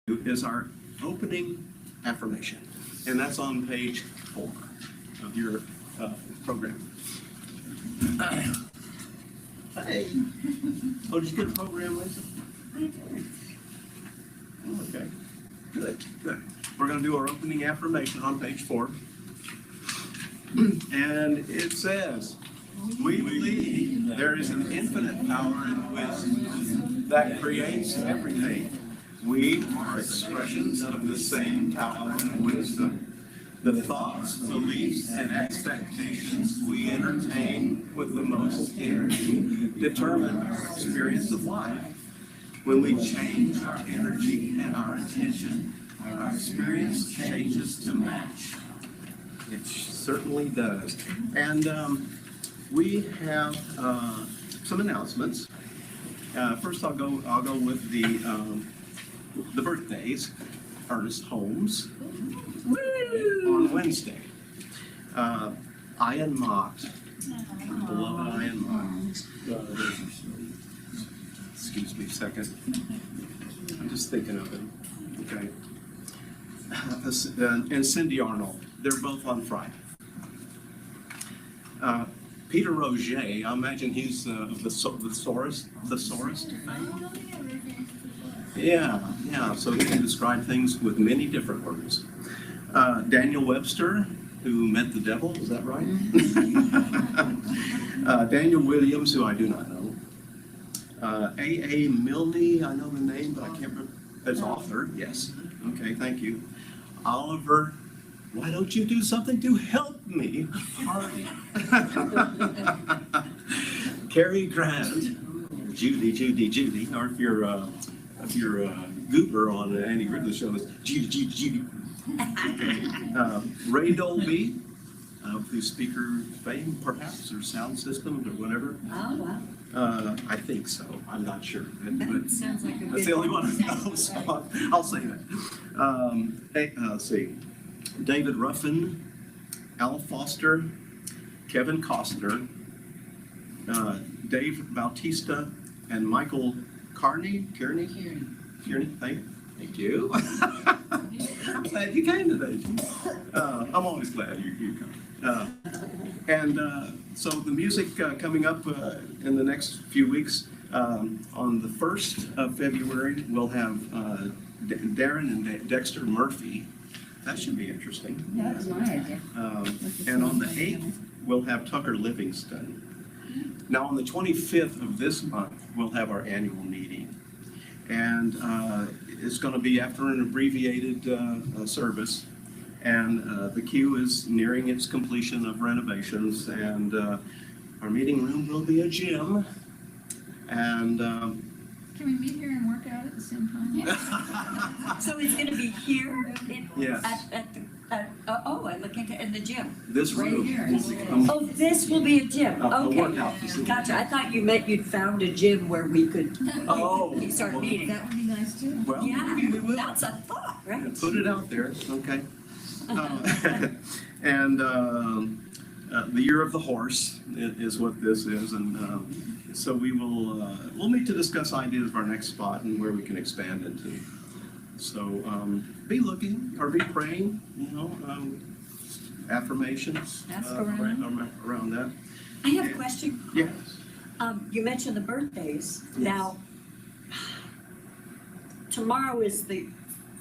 is our opening affirmation, and that's on page 4 of your program. Hey, oh, did you get a program, Lisa? Okay, good, good. We're going to do our opening affirmation on page 4, and it says, "We believe there is an infinite power and wisdom that creates everything. We are expressions of the same power and wisdom. The thoughts, beliefs, and expectations we entertain with the most energy determine our experience of life. When we change our energy and our attention, our experience changes to match." It certainly does. And we have some announcements. First, I'll go with the birthdays. Ernest Holmes on Wednesday. Ian Mott, beloved Ian Mott. Excuse me a second. I'm just thinking of it. Okay. And Cindy Arnold. They're both on Friday. Peter Roger, I imagine he's the thesaurus fame. Yeah, so he can describe things with many different words. Daniel Webster, who met the devil, is that right? Daniel Williams, who I do not know. A.A. Milne, I know the name, but I can't remember. As author, yes. Okay, thank you. Oliver, why don't you do something to help me? Hardy. Cary Grant, Judy, or if you're Goober on Andy Ridley show, is Judy. Okay. Ray Dolby, through speaker fame, perhaps, or sound systems, or whatever. Oh, wow. I think so. I'm not sure. That sounds like a good that's the only one I know, so I'll say that. Let's see. David Ruffin, Al Foster, Kevin Costner, Dave Bautista, and Michael Kearney, thank you. I'm glad you came today. I'm always glad you come. So the music coming up in the next few weeks, on the 1st of February, we'll have Darren and Dexter Murphy. That should be interesting. That's my idea. And on the 8th, we'll have Tucker Livingston. Now, on the 25th of this month, we'll have our annual meeting. And it's going to be after an abbreviated service. And the queue is nearing its completion of renovations. And our meeting room will be a gym. And can we meet here and work out at the same time? So it's going to be here? Yes. I look into in the gym. This Right room. here. Oh, this will be a gym. A Okay. workout facility. Gotcha. I thought you meant you'd found a gym where we could start well, meeting. That would be nice too. Well, Yeah, maybe we will. that's a thought, right? Put it out there, okay? And the Year of the Horse is what this is, and so we'll meet to discuss ideas of our next spot and where we can expand into. So be looking or be praying, affirmations Ask around. around that. I have a question. Yes. You mentioned the birthdays. Yes. Now, tomorrow is the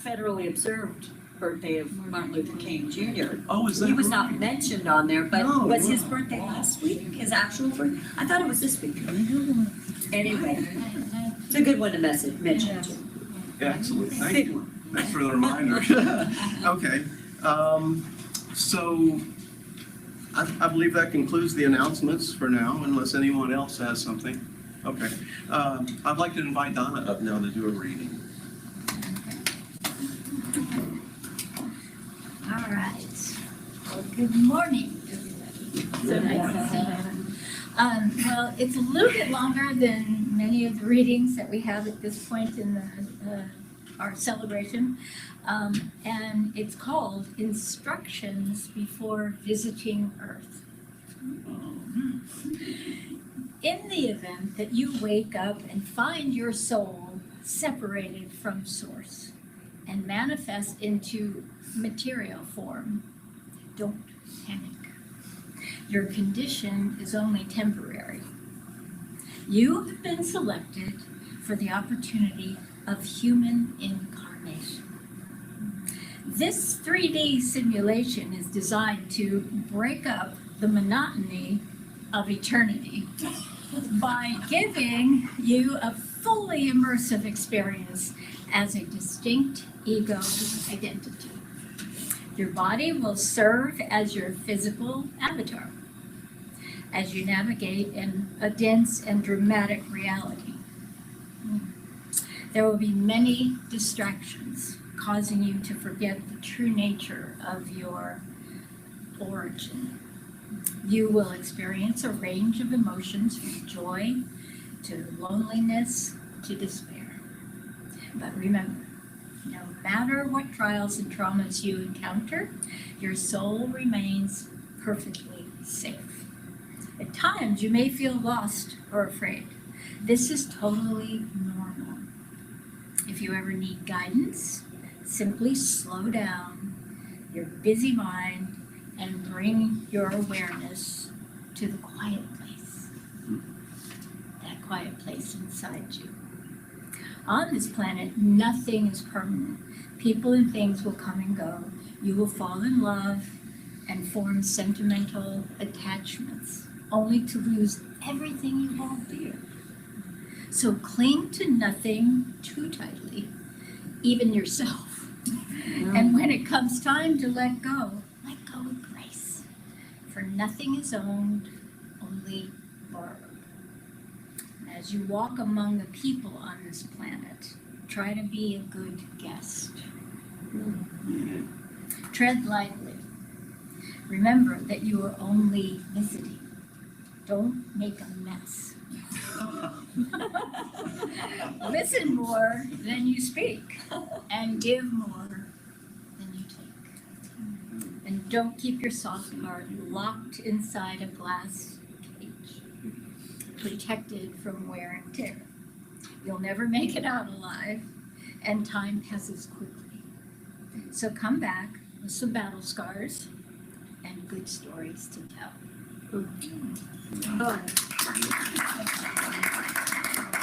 federally observed birthday of Martin Luther King Jr. Oh, is that He was right? not mentioned on there, but No, was his wow. birthday last week? His actual birthday? I thought it was this week. Anyway, it's a good one to mention. Excellent. Thank Big you. one. Thanks for the reminder. Okay. So I believe that concludes the announcements for now, unless anyone else has something. Okay. I'd like to invite Donna up now to do a reading. All right. Well, good morning, everybody. Well, it's a little bit longer than many of the readings that we have at this point in our celebration. And it's called Instructions Before Visiting Earth. In the event that you wake up and find your soul separated from Source, and manifest into material form. Don't panic. Your condition is only temporary. You have been selected for the opportunity of human incarnation. This 3D simulation is designed to break up the monotony of eternity by giving you a fully immersive experience as a distinct ego identity. Your body will serve as your physical avatar as you navigate in a dense and dramatic reality. There will be many distractions causing you to forget the true nature of your origin. You will experience a range of emotions from joy to loneliness to despair. But remember, no matter what trials and traumas you encounter, your soul remains perfectly safe. At times, you may feel lost or afraid. This is totally normal. If you ever need guidance, simply slow down your busy mind and bring your awareness to the quiet place. That quiet place inside you. On this planet, nothing is permanent. People and things will come and go. You will fall in love and form sentimental attachments, only to lose everything you hold dear. So cling to nothing too tightly, even yourself. And when it comes time to let go with grace. For nothing is owned, only borrowed. And as you walk among the people on this planet, try to be a good guest. Tread lightly. Remember that you are only visiting. Don't make a mess. Listen more than you speak, and give more than you take. And don't keep your soft heart locked inside a glass cage, protected from wear and tear. You'll never make it out alive, and time passes quickly. So come back with some battle scars and good stories to tell. Oh.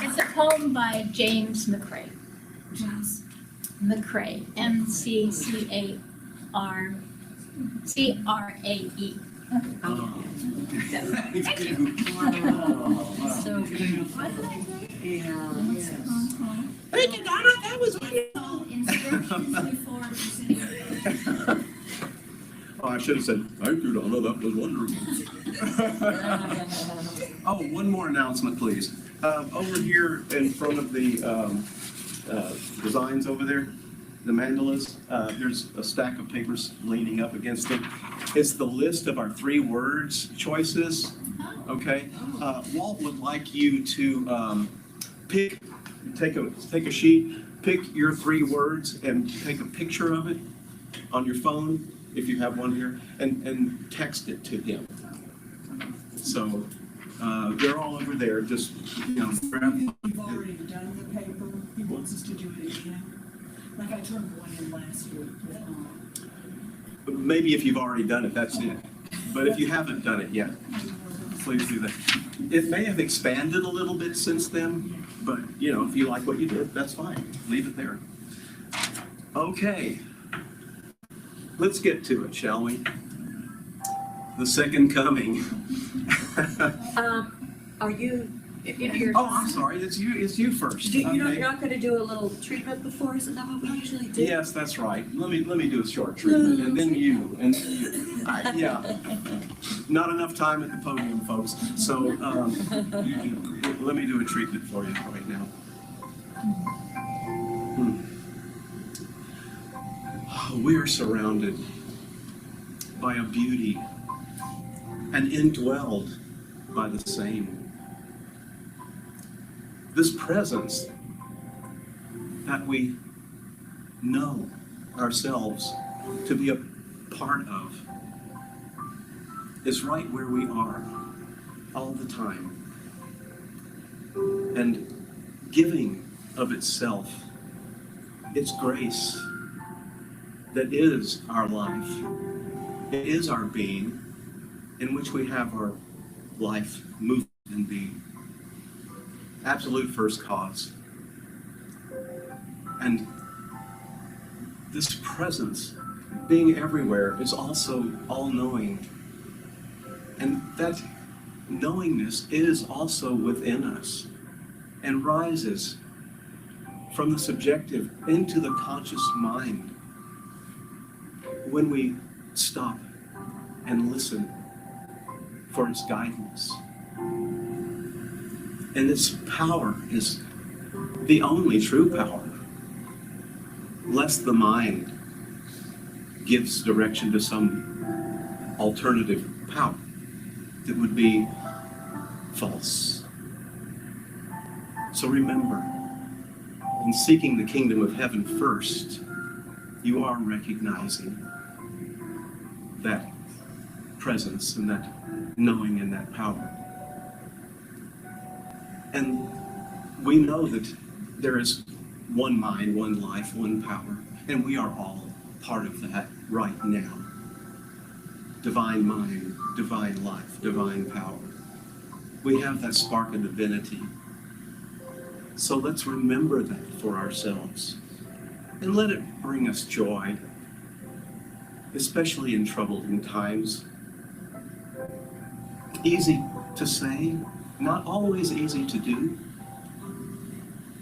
It's a poem by James McCrae. McCrae, McCrae. So, Thank you, Donna, that was Oh, I should have said, thank you, Donna, that was wonderful. Oh, one more announcement, please. Over here in front of the designs over there, the mandalas, there's a stack of papers leaning up against it. It's the list of our 3 words choices, okay? Walt would like you to take a sheet, pick your 3 words and take a picture of it on your phone, if you have one here, and text it to him. So they're all over there, just, grab. We've already done the paper, he wants us to do it again. Like I turned one in last week. Maybe if you've already done it, that's it. But if you haven't done it yet, please do that. It may have expanded a little bit since then, but if you like what you did, that's fine. Leave it there. Okay. Let's get to it, shall we? The second coming. Are you, if you're. Oh, I'm sorry, it's you first. You're Okay. not gonna do a little treatment before, isn't that what we usually do? Yes, that's right. Let me do a short treatment, and then you, and then you. Yeah. Not enough time at the podium, folks. So let me do a treatment for you right now. We are surrounded by a beauty and indwelled by the same. This presence that we know ourselves to be a part of is right where we are all the time, and giving of itself, its grace, that is our life. It is our being, in which we have our life, movement, and being. Absolute first cause. And this presence, being everywhere, is also all-knowing. And that knowingness is also within us and rises from the subjective into the conscious mind when we stop and listen for its guidance. And its power is the only true power, lest the mind gives direction to some alternative power that would be false. So remember, in seeking the kingdom of heaven first, you are recognizing that presence and that knowing and that power. And we know that there is one mind, one life, one power, and we are all part of that right now. Divine mind, divine life, divine power. We have that spark of divinity. So let's remember that for ourselves and let it bring us joy, especially in troubled times. Easy to say, not always easy to do,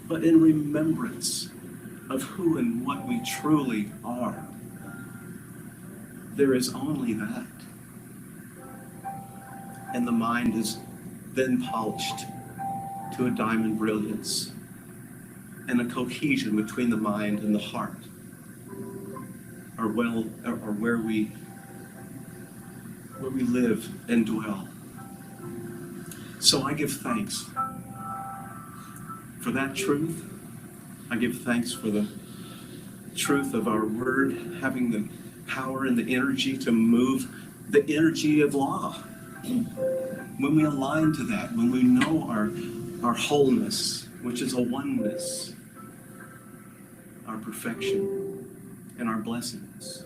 but in remembrance of who and what we truly are. There is only that. And the mind is then polished to a diamond brilliance, and a cohesion between the mind and the heart are where we live and dwell. So I give thanks for that truth. I give thanks for the truth of our word having the power and the energy to move the energy of law. When we align to that, when we know our wholeness, which is a oneness, our perfection, and our blessings.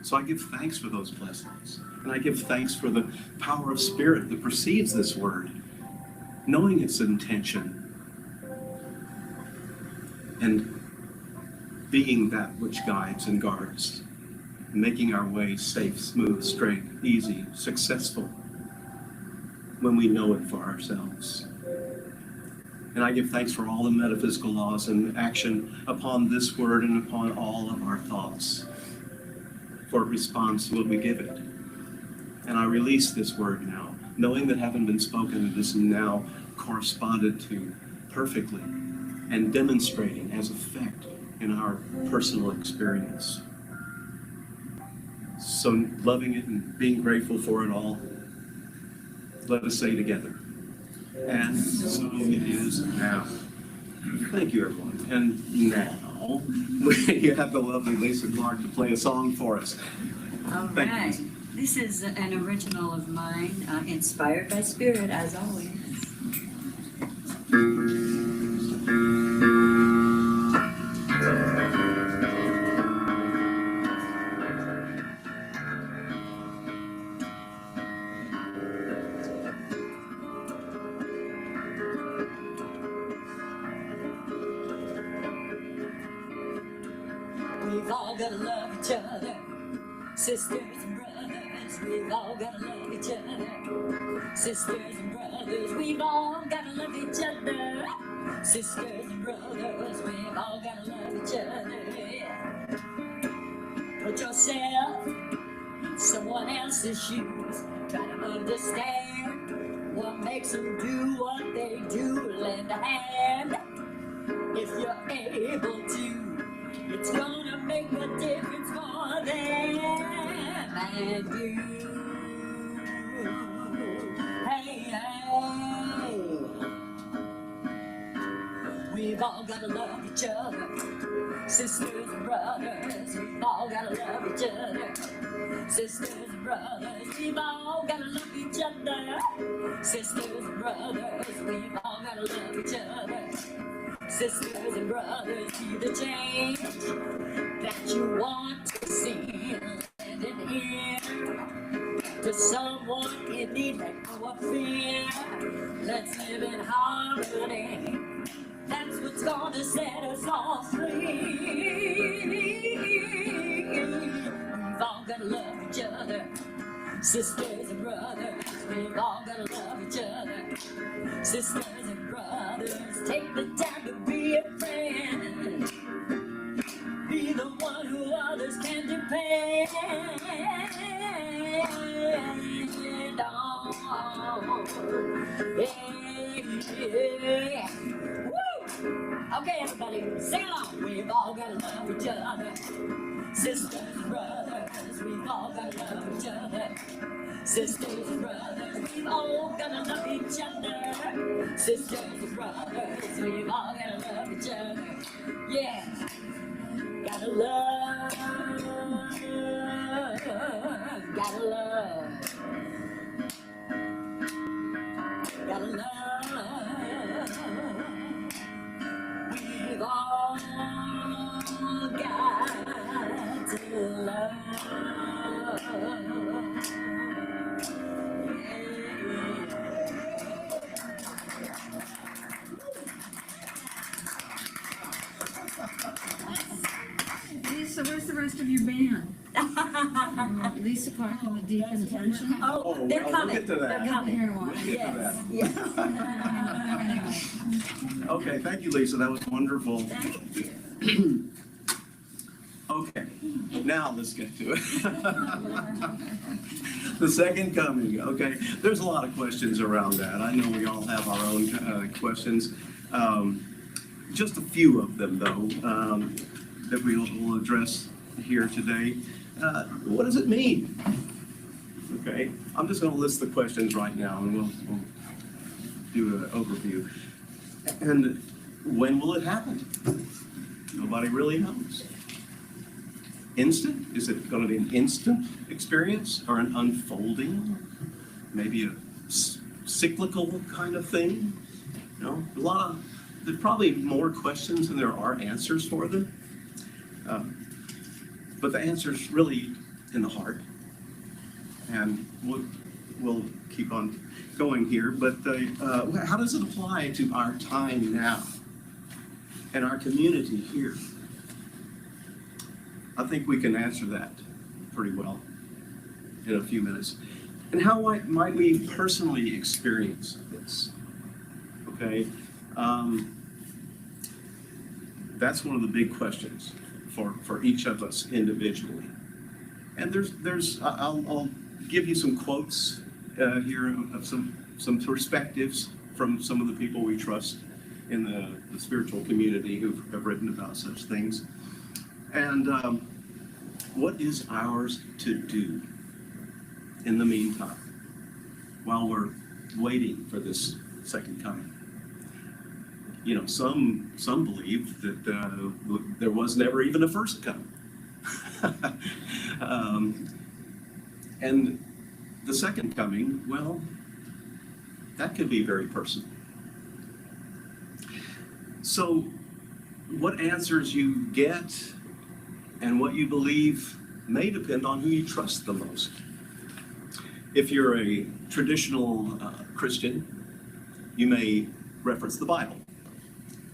So I give thanks for those blessings. And I give thanks for the power of spirit that precedes this word, knowing its intention, and being that which guides and guards, making our way safe, smooth, straight, easy, successful, when we know it for ourselves. And I give thanks for all the metaphysical laws and action upon this word and upon all of our thoughts, for it responds to what we give it. And I release this word now, knowing that having been spoken, it is now corresponded to perfectly and demonstrating as effect in our personal experience. So loving it and being grateful for it all, let us say together, and so it is now. Thank you, everyone. And now, we have the lovely Lisa Clark to play a song for us. All Thank you, right. Lisa. This is an original of mine, inspired by Spirit, as always. We've all gotta love each other, sisters and brothers. We've all gotta love each other, sisters and brothers. We've all gotta love each other, sisters and brothers. We've all gotta love each other. Yeah. Put yourself in someone else's shoes. Try to understand what makes them do what they do. Lend a hand if you're able to. It's gonna make a difference for them and you. Hey, hey. We've all gotta love each other, sisters and brothers. We've all gotta love each other, sisters and brothers. We've all gotta love each other, sisters and brothers. We've all gotta love each other, sisters and brothers. Be the change that you want. someone in need, let go of fear. Let's live in harmony. That's what's gonna set us all free. We've all gotta love each other, sisters and brothers. We've all gotta love each other, sisters and brothers. Take the time to be a friend. Be the one who others can depend on. Yeah. Woo! Okay, everybody, sing along. We've all gotta love each other, sisters and brothers. We've all gotta love each other, sisters and brothers. We've all gotta love each other, sisters and brothers. We've all gotta love each other. Yeah. Gotta love, gotta love, gotta love. We've all got to love. Lisa, where's the rest of your band? Lisa Clark and the Deep Intention? Oh, they're well, coming, we'll get to that. they're coming. Here one. We'll get to Yes, that. yes. Okay, thank you, Lisa, that was wonderful. Okay, now let's get to it. The second coming, okay. There's a lot of questions around that. I know we all have our own questions. Just a few of them, though, that we will address here today. What does it mean? Okay, I'm just going to list the questions right now, and we'll do an overview. And when will it happen? Nobody really knows. Instant? Is it going to be an instant experience or an unfolding? Maybe a cyclical kind of thing? You know, there's probably more questions than there are answers for them. But the answer's really in the heart. And we'll keep on going here. But how does it apply to our time now and our community here? I think we can answer that pretty well in a few minutes. And how might we personally experience this? Okay, that's one of the big questions for each of us individually. And I'll give you some quotes here of some perspectives from some of the people we trust in the spiritual community who have written about such things. And what is ours to do in the meantime while we're waiting for this second coming? You know, some believe that there was never even a first coming. And the second coming, well, that could be very personal. So what answers you get and what you believe may depend on who you trust the most. If you're a traditional Christian, you may reference the Bible.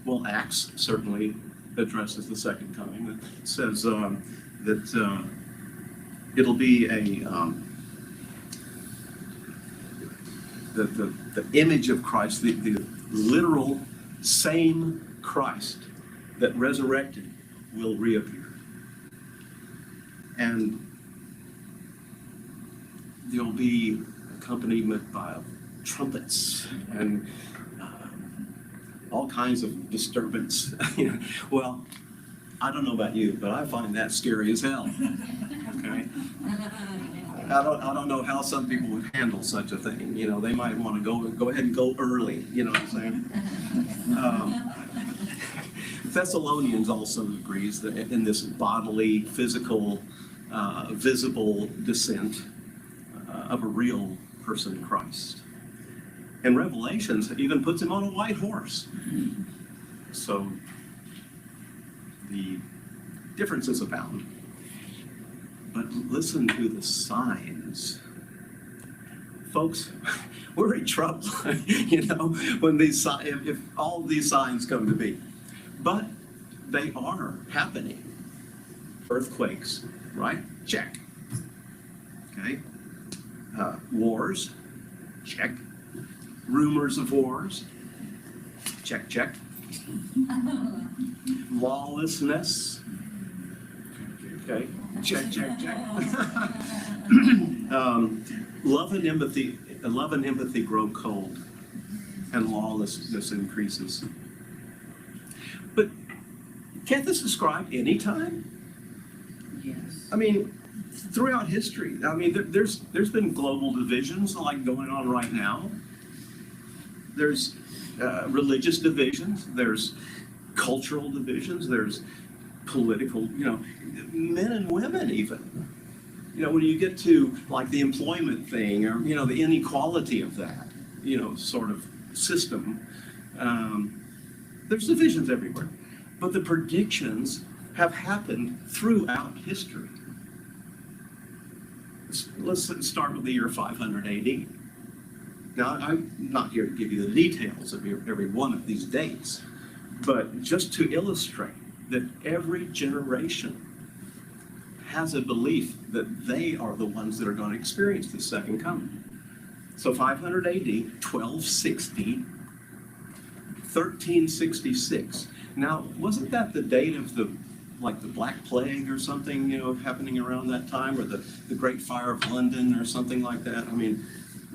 Well, Acts certainly addresses the second coming. It says that it'll be the image of Christ, the literal same Christ that resurrected will reappear. And there'll be accompaniment by trumpets and all kinds of disturbance. Well, I don't know about you, but I find that scary as hell. Okay? I don't know how some people would handle such a thing. You know, they might want to go ahead and go early. You know what I'm saying? Thessalonians also agrees that in this bodily, physical, visible descent of a real person, Christ. And Revelations even puts him on a white horse. So the differences abound. But listen to the signs folks, we're in trouble, when if all these signs come to be. But they are happening. Earthquakes, right? Check. Okay. Wars, check. Rumors of wars, check, check. Lawlessness, okay, check, check, check. Love and empathy grow cold, and lawlessness increases. But can't this describe any time? Yes. I mean, throughout history, there's been global divisions like going on right now. There's religious divisions. There's cultural divisions. There's political, men and women even. When you get to like the employment thing or, the inequality of that, sort of system, there's divisions everywhere. But the predictions have happened throughout history. Let's start with the year 500 AD. Now, I'm not here to give you the details of every one of these dates, but just to illustrate that every generation has a belief that they are the ones that are going to experience the second coming. So 500 AD, 1260, 1366. Now, wasn't that the date of the Black Plague or something, happening around that time, or the Great Fire of London or something like that? I mean,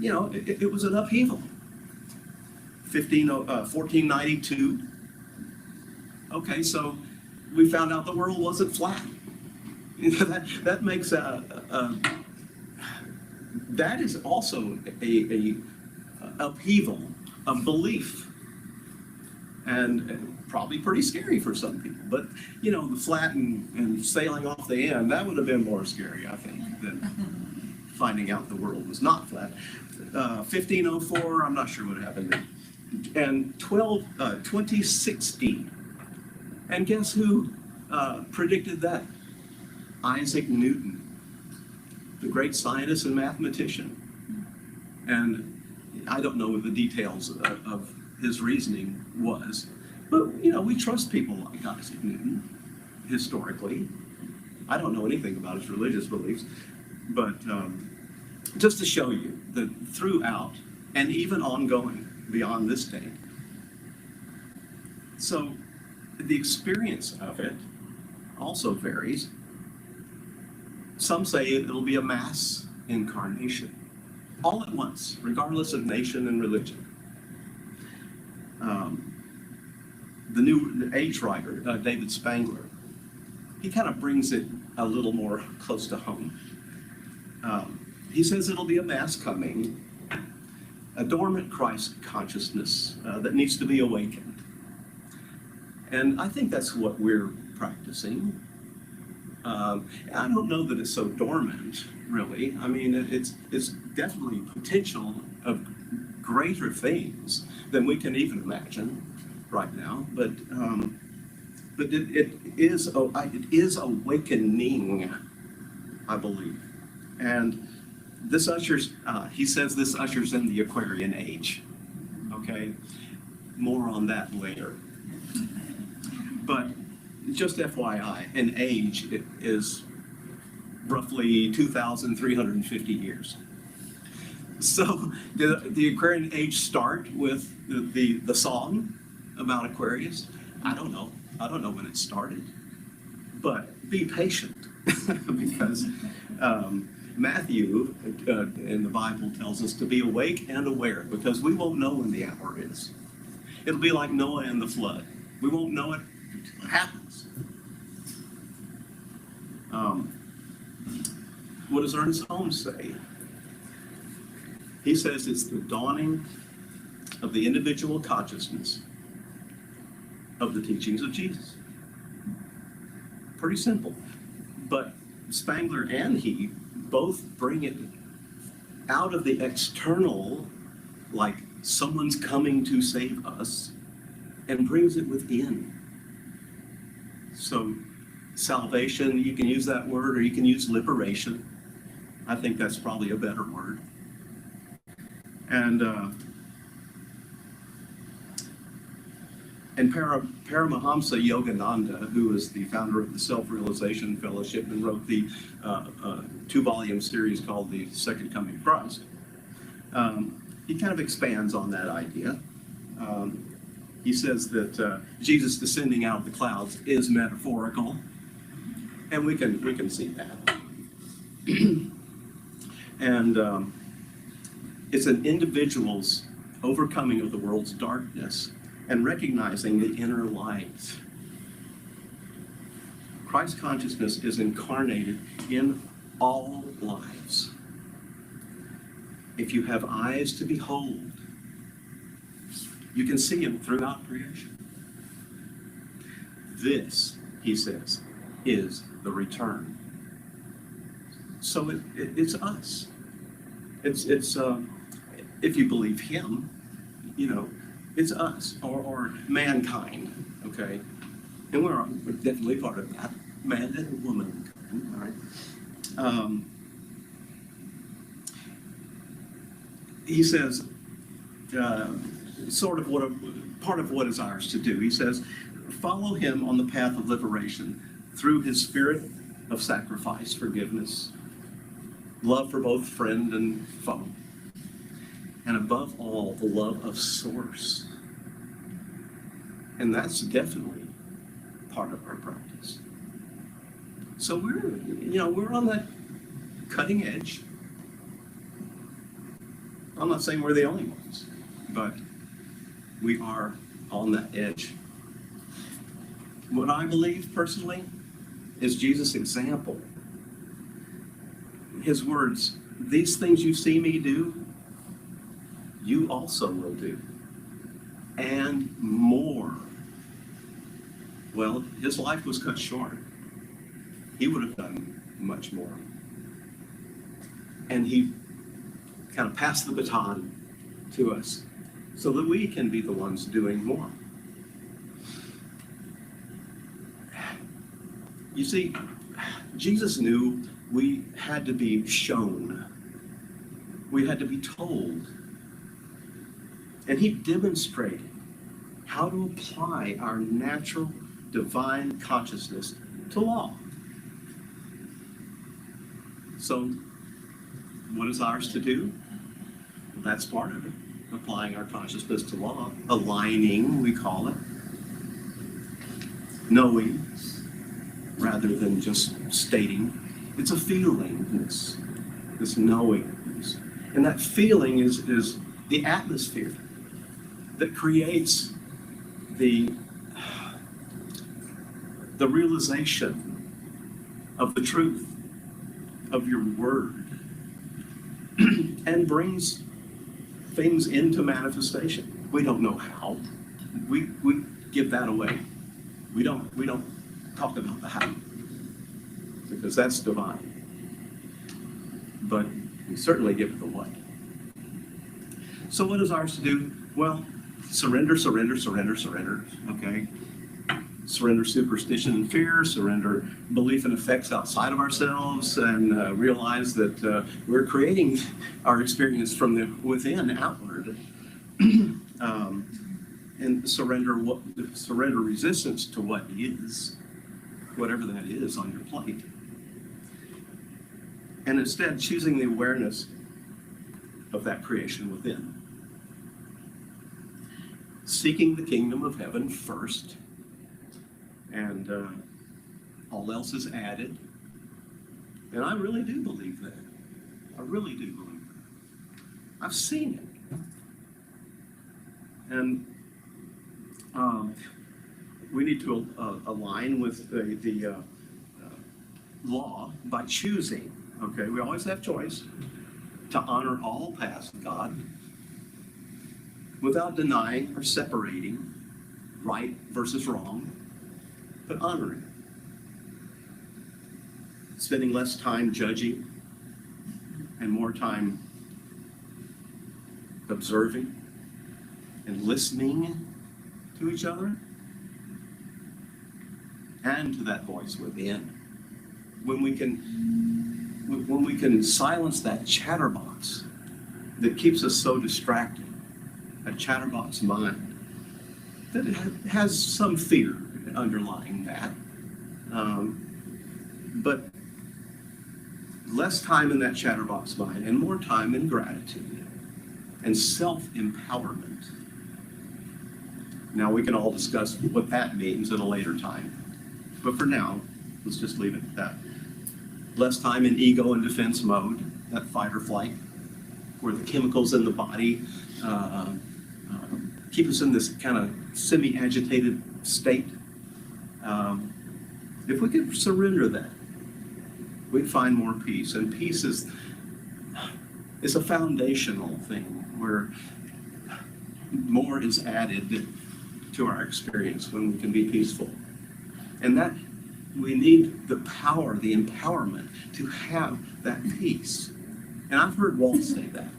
it was an upheaval. 1492. Okay, so we found out the world wasn't flat. That makes that is also a upheaval of belief, and probably pretty scary for some people. But the flat and sailing off the end, that would have been more scary, I think, than finding out the world was not flat. 1504, I'm not sure what happened then. And 2016. And guess who predicted that? Isaac Newton, the great scientist and mathematician. And I don't know what the details of his reasoning was, but we trust people like Isaac Newton historically. I don't know anything about his religious beliefs, but just to show you that throughout and even ongoing beyond this day. So the experience of it also varies. Some say it'll be a mass incarnation, all at once, regardless of nation and religion. The New Age writer, David Spangler, he kind of brings it a little more close to home. He says it'll be a mass coming, a dormant Christ consciousness that needs to be awakened. And I think that's what we're practicing. I don't know that it's so dormant, really. I mean, it's definitely potential of greater things than we can even imagine right now. But it is awakening, I believe. And this ushers, he says this ushers in the Aquarian age. Okay, more on that later. But just FYI, an age is roughly 2,350 years. So did the Aquarian age start with the song about Aquarius? I don't know. I don't know when it started. But be patient, because Matthew in the Bible tells us to be awake and aware, because we won't know when the hour is. It'll be like Noah and the flood. We won't know it until it happens. What does Ernest Holmes say? He says it's the dawning of the individual consciousness of the teachings of Jesus. Pretty simple. But Spangler and he both bring it out of the external, like someone's coming to save us, and brings it within. So salvation, you can use that word, or you can use liberation. I think that's probably a better word. And Paramahamsa Yogananda, who is the founder of the Self-Realization Fellowship and wrote the 2-volume series called The Second Coming of Christ, he kind of expands on that idea. He says that Jesus descending out of the clouds is metaphorical, and we can see that. And it's an individual's overcoming of the world's darkness and recognizing the inner light. Christ consciousness is incarnated in all lives. If you have eyes to behold, you can see him throughout creation. This, he says, is the return. So it's us. It's if you believe him, it's us or mankind, okay? And we're definitely part of that, man and woman, all right? He says, part of what is ours to do. He says, follow him on the path of liberation through his spirit of sacrifice, forgiveness, love for both friend and foe, and above all, the love of source. And that's definitely part of our practice. So we're on that cutting edge. I'm not saying we're the only ones, but we are on that edge. What I believe personally is Jesus' example. His words, these things you see me do, you also will do. And more. Well, his life was cut short. He would have done much more. And he kind of passed the baton to us so that we can be the ones doing more. You see, Jesus knew we had to be shown. We had to be told. And he demonstrated how to apply our natural divine consciousness to law. So, what is ours to do? That's part of it. Applying our consciousness to law. Aligning, we call it. Knowing, rather than just stating. It's a feelingness, this knowingness. And that feeling is the atmosphere that creates the realization of the truth of your word and brings things into manifestation. We don't know how. We give that away. We don't talk about the how, because that's divine. But we certainly give it the what. So what is ours to do? Well, surrender, okay? Surrender superstition and fear, surrender belief in effects outside of ourselves, and realize that we're creating our experience from the within outward. And surrender resistance to what is, whatever that is on your plate. And instead choosing the awareness of that creation within. Seeking the kingdom of heaven first, and all else is added. And I really do believe that. I really do believe that. I've seen it. And we need to align with the law by choosing. Okay, we always have choice to honor all paths of God without denying or separating right versus wrong, but honoring. Spending less time judging and more time observing and listening to each other and to that voice within. When we can silence that chatterbox that keeps us so distracted, a chatterbox mind, that it has some fear underlying that. But less time in that chatterbox mind and more time in gratitude and self-empowerment. Now, we can all discuss what that means at a later time. But for now, let's just leave it at that. Less time in ego and defense mode, that fight or flight, where the chemicals in the body keep us in this kind of semi-agitated state. If we could surrender that, we'd find more peace. And peace is a foundational thing where more is added to our experience when we can be peaceful. And that we need the power, the empowerment to have that peace. And I've heard Walt say that,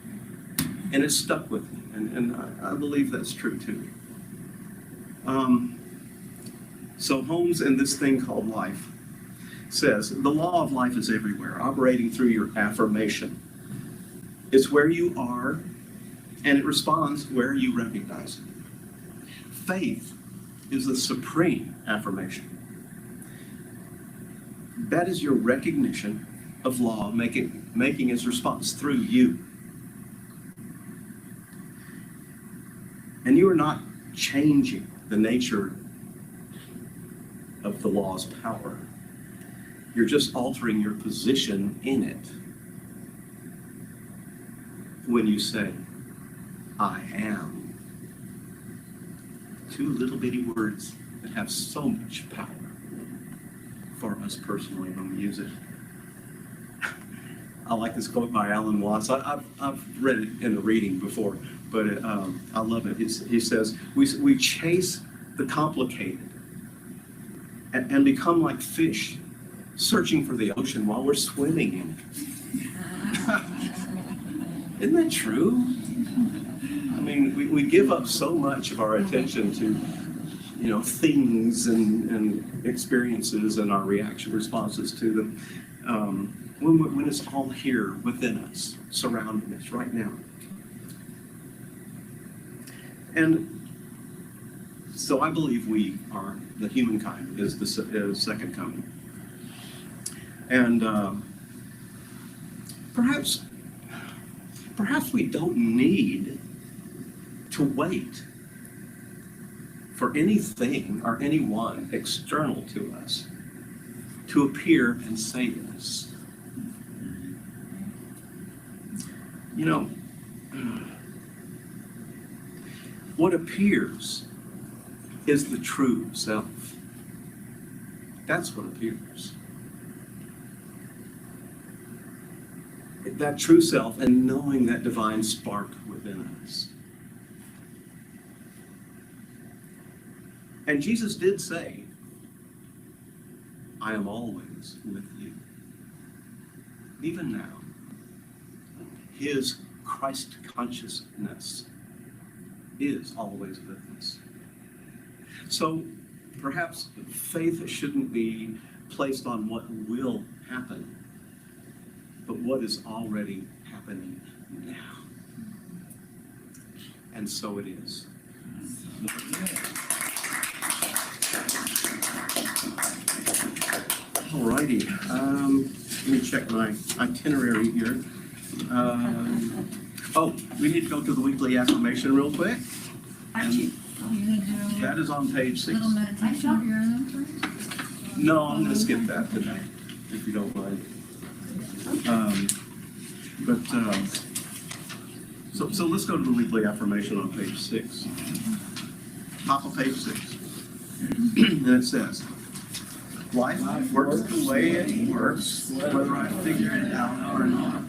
and it's stuck with me, and I believe that's true too. So Holmes, in this thing called life, says the law of life is everywhere, operating through your affirmation. It's where you are, and it responds where you recognize it. Faith is the supreme affirmation. That is your recognition of law making its response through you. And you are not changing the nature of the law's power. You're just altering your position in it when you say, I am. Two little bitty words that have so much power for us personally when we use it. I like this quote by Alan Watts. I've read it in the reading before, but I love it. He says, we chase the complicated and become like fish searching for the ocean while we're swimming in it. Isn't that true? I mean, we give up so much of our attention to, things and experiences and our responses to them, when it's all here within us, surrounding us right now. And so I believe we are, the humankind is the second coming. And perhaps we don't need to wait for anything or anyone external to us to appear and save us. What appears is the true self. That's what appears. That true self and knowing that divine spark within us. And Jesus did say, I am always with you. Even now, his Christ consciousness is always with us. So perhaps faith shouldn't be placed on what will happen, but what is already happening now. And so it is. Alrighty, let me check my itinerary here. We need to go to the weekly affirmation real quick. And that is on page 6. Little meditation here then, please? No, I'm gonna skip that today, if you don't mind. So let's go to the weekly affirmation on page 6. Top of page 6. And it says, life works the way it works, whether I figure it out or not.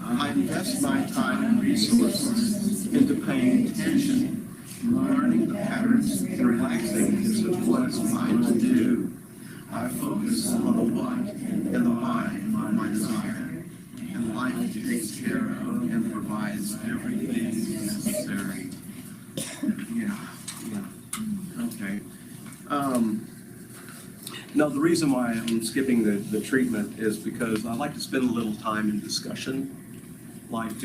I invest my time and resources into paying attention, learning the patterns, and relaxing is what it's mine to do. I focus on the what and the mind on my desire, and life takes care of and provides everything necessary. Yeah. Okay. Now, the reason why I'm skipping the treatment is because I like to spend a little time in discussion like,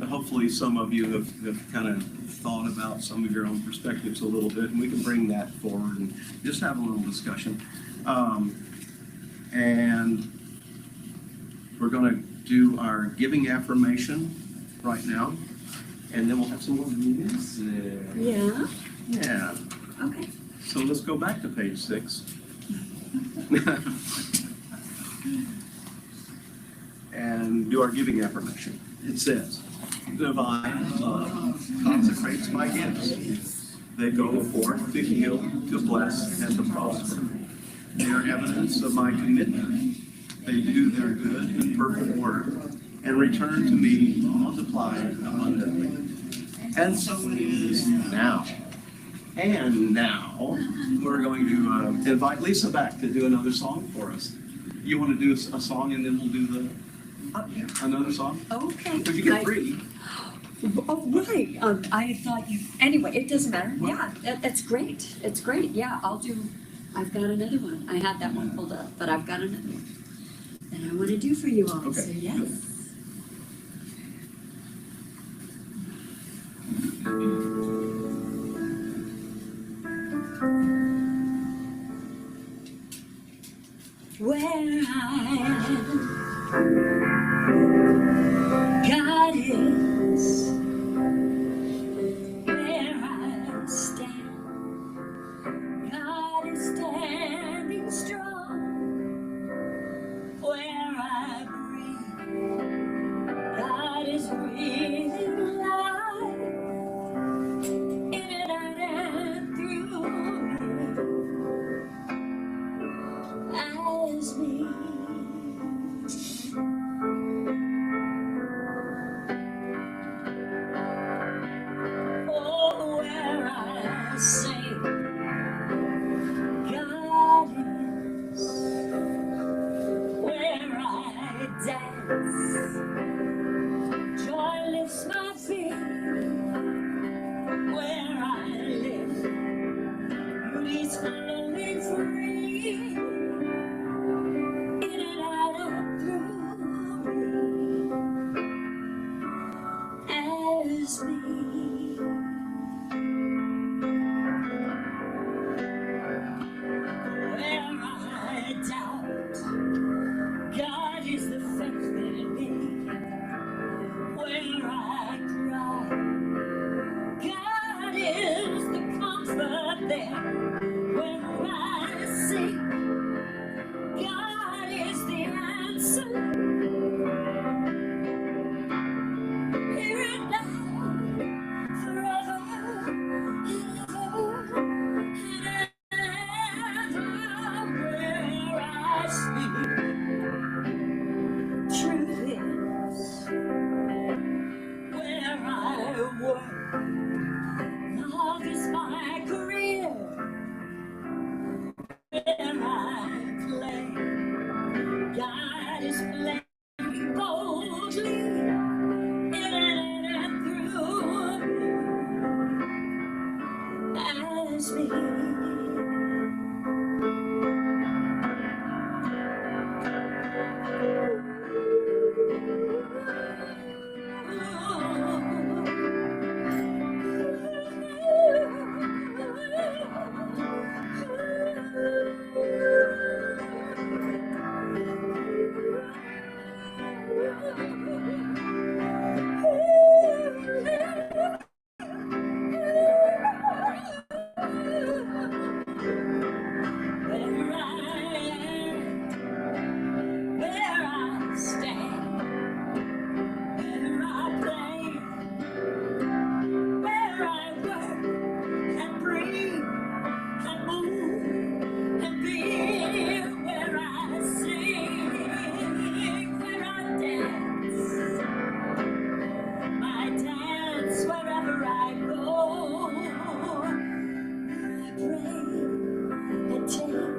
hopefully some of you have kind of thought about some of your own perspectives a little bit, and we can bring that forward and just have a little discussion. And we're going to do our giving affirmation right now, and then we'll have some more music. Yeah, Yeah. okay. So let's go back to page 6. And do our giving affirmation. It says, divine love consecrates my gifts. They go forth to heal, to bless, and to prosper. They are evidence of my commitment. They do their good and perfect work and return to me multiplied abundantly. And so it is now. And now, we're going to invite Lisa back to do another song for us. You want to do a song and then we'll do another song? Okay. Because you get 3. Oh, right. I thought you, anyway, it doesn't matter. Yeah, that's great. It's great. Yeah, I've got another one. I had that one pulled up, but I've got another one that I want to do for you all. Okay. So, yes. Where I am, God is where I stand. God is standing strong where I breathe. God is breathing life in and out and through as me. Oh, where I sing, God is where I dance. Joy lifts my feet where I live. Beauty's flowing free in and out and through as me. Where I doubt, God is the faith in me. Where I cry, God is the comfort there. Where I sing, God is the answer. Here and now, forever, ever, and ever, where I speak. Truth is, where I work, love is my career. Where I play, God is playing boldly in and through as me. Where I am, where I stand, where I play, where I work and breathe and move and be, where I sing, where I dance, my dance wherever I go, I pray and take.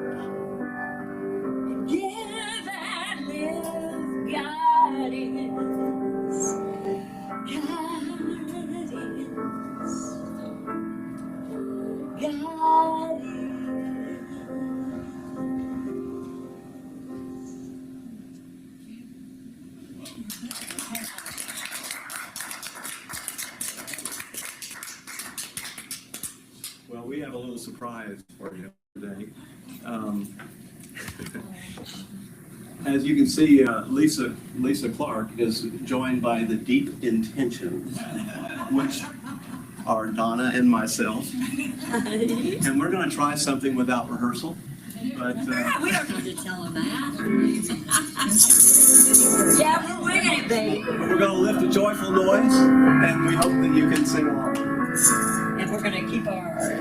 Give and live, God is, God is. surprise for you today. As you can see, Lisa Clark is joined by the Deep Intentions, which are Donna and myself. And we're going to try something without rehearsal. But We don't need to tell them that. Yeah, we're winging it, babe. we're going to lift a joyful noise, and we hope that you can sing along. And we're gonna keep our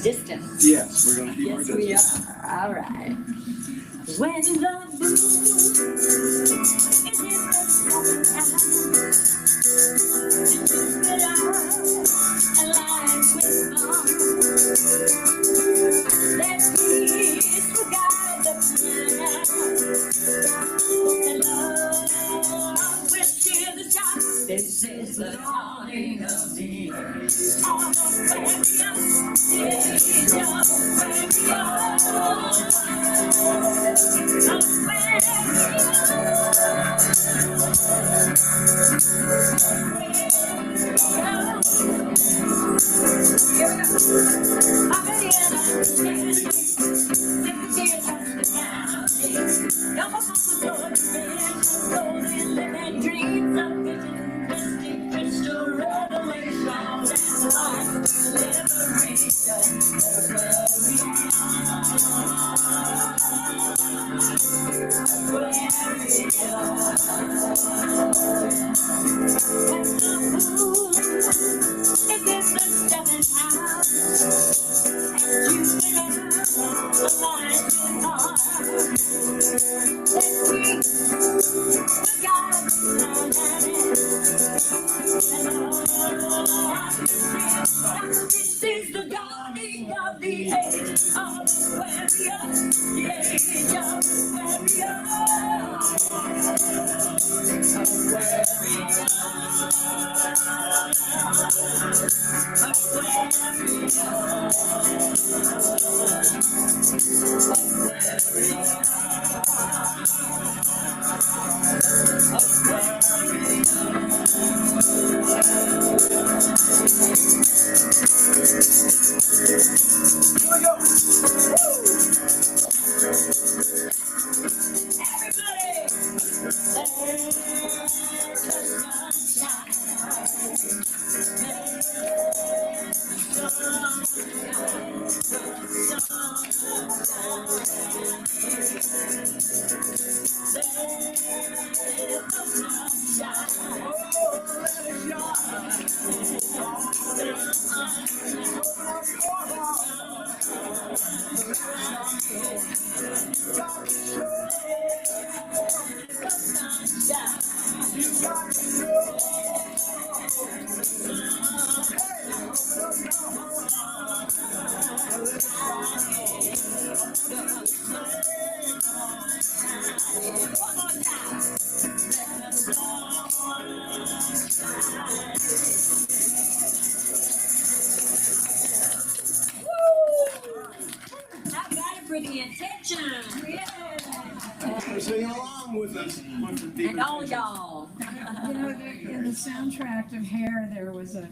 distance. Yes, we're going to keep our Yes, we distance. are. All right. When the moon is in the summertime, Jupiter aligns with Mars. That peace will guide the planet. The love will steer the shot. This is the dawning of the age. All the famous age of dreams of vision, mystic crystal revelations and life This is the dawning of the age of Aquarius, the age of I've got it for the attention. You're singing along with us. With the Deep And all Intentions. y'all. You know, in the soundtrack of Hair, there was a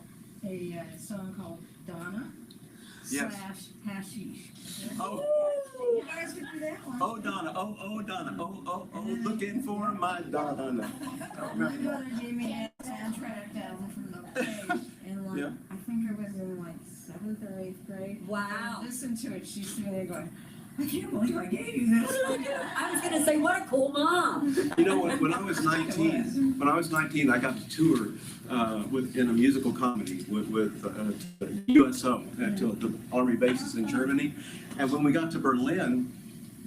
song called Donna Yes. / Hashish. Oh, You guys could do that one. oh, Donna. Oh, Donna. Oh, looking for my Donna. My mother gave me that soundtrack down from the play, and like, Yeah. I think I was in like 7th or 8th grade. Wow. I listened to it, she's sitting there going, I can't believe I gave you this. I was gonna say, what a cool mom. You know, when I was 19, I got to tour in a musical comedy with USO at the Army bases in Germany. And when we got to Berlin,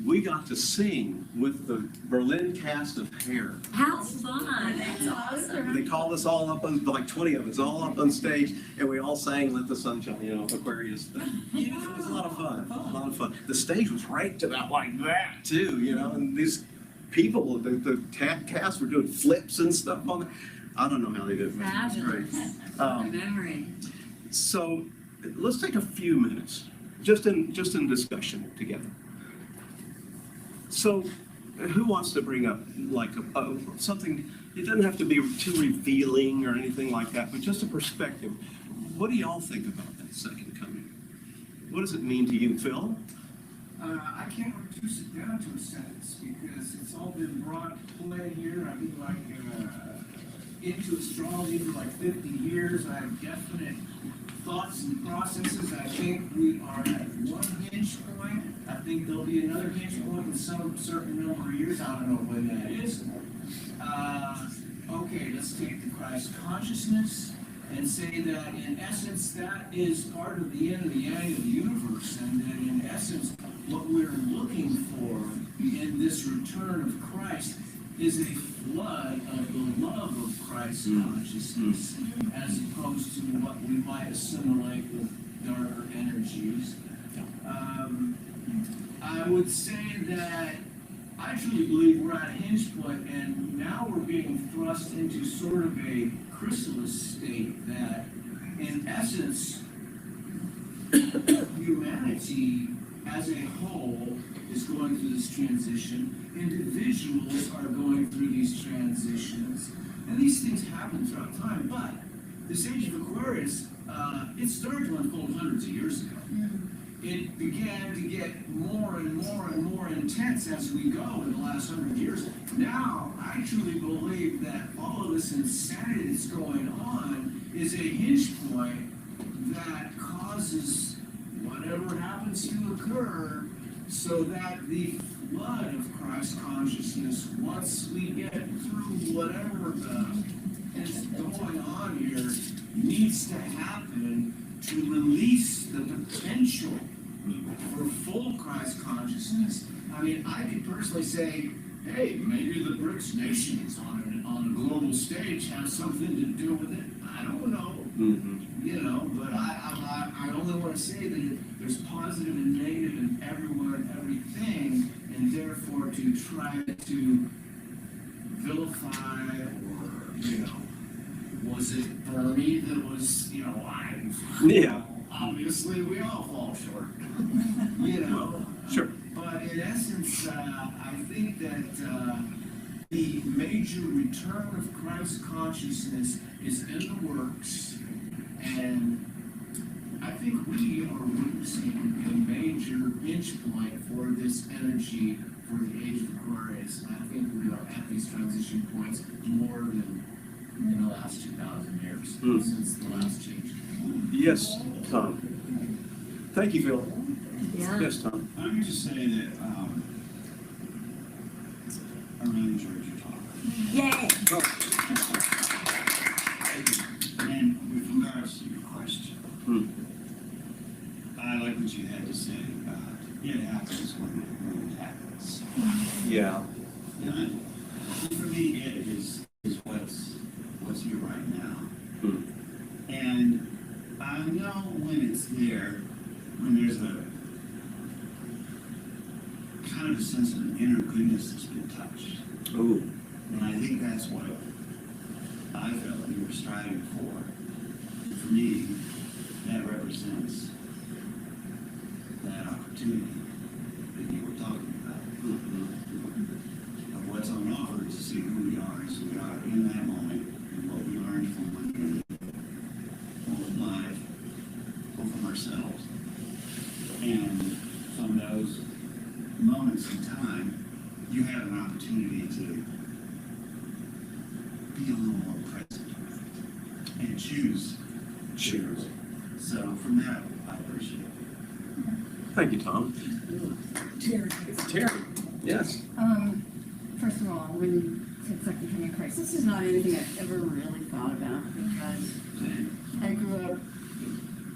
we got to sing with the Berlin cast of Hair. How fun. That's awesome. They called us all up on, like 20 of us, all up on stage, and we all sang Let the Sun Shine, you know, Aquarius. You know, it was a lot of fun, a lot of fun. The stage was ranked about like that, too, you know, and these people, the cast were doing flips and stuff on it. I don't know how they did it. It was great. Memory. So let's take a few minutes, just in discussion together. So, who wants to bring up like something? It doesn't have to be too revealing or anything like that, but just a perspective. What do y'all think about that second coming? what does it mean to you, Phil? I can't reduce it down to a sentence because it's all been brought to play here. I've been into astrology for 50 years. I have definite thoughts and processes. I think we are at one hinge point. I think there'll be another hinge point in some certain number of years. I don't know when that is. Okay, let's take the Christ consciousness and say that in essence that is part of the yin and the yang of the universe, and that in essence what we're looking for in this return of Christ is a flood of the love of Christ's consciousness, as opposed to what we might assimilate with darker energies. I would say that I truly believe we're at a hinge point, and now we're being thrust into sort of a chrysalis state that, in essence, humanity as a whole is going through this transition. Individuals are going through these transitions, and these things happen throughout time. But this age of Aquarius, it started to unfold hundreds of years ago. It began to get more and more and more intense as we go in the last 100 years. Now, I truly believe that all of this insanity that's going on is a hinge point that causes whatever happens to occur, so that the flood of Christ consciousness, once we get through whatever is going on here, needs to happen to release the potential for full Christ consciousness. I mean, I could personally say, hey, maybe the BRICS nations on a global stage has something to do with it. I don't know. You know, but I only want to say that there's positive and negative in everyone and everything, and therefore to try to vilify or, was it Bernie that was, Yeah. Obviously we all fall short, Sure. But in essence, I think that the major return of Christ consciousness is in the works, and I think we are witnessing a major hinge point for this energy for the age of Aquarius. And I think we are at these transition points more than in the last 2,000 years since the last change. Yes, Tom. Thank you, Phil. Yeah. Yes, Tom. Let me just say that I really enjoyed your talk. Yay! And with regards to your question, I like what you had to say about it happens when it happens. Yeah. And for me, it is what's here right now. And I know when it's there, when there's a kind of a sense of an inner goodness that's been touched. Oh. And I think that's what I felt you were striving for. And for me, that represents that opportunity that you were talking about. Of what's on offer to see who we are as we are in that moment, and what we learned from one another, both life, both from ourselves. And from those moments in time, you have an opportunity to be a little more present and choose. So from that, I appreciate it. Thank you, Tom. Terry. Terry. Yes. First of all, when you said second coming of Christ, this is not anything I've ever really thought about, because I grew up,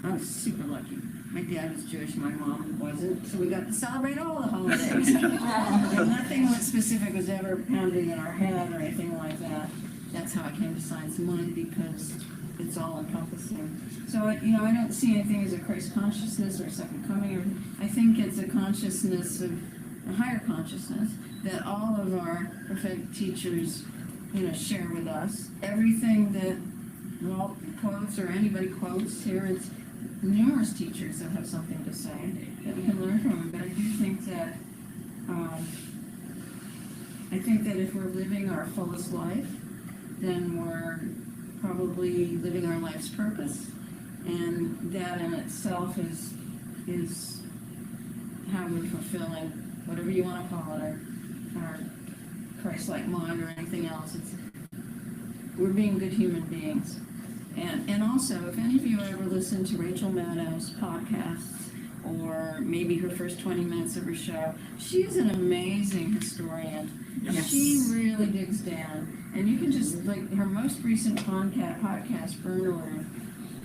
I was super lucky. My dad was Jewish, my mom wasn't, so we got to celebrate all the holidays. And nothing was specific was ever pounding in our head or anything like that. That's how I came to Science of Mind, because it's all encompassing. So, I don't see anything as a Christ consciousness or second coming, or I think it's a consciousness of a higher consciousness that all of our prophetic teachers, share with us. Everything that Walt quotes or anybody quotes here, it's numerous teachers that have something to say that we can learn from. But I do think that if we're living our fullest life, then we're probably living our life's purpose, and that in itself is is how we're fulfilling, whatever you want to call it, our Christ-like mind or anything else. We're being good human beings. And also, if any of you ever listen to Rachel Maddow's podcasts, or maybe her first 20 minutes of her show, she's an amazing historian. Yes. She really digs down. And you can just, like, her most recent podcast, Burn Order,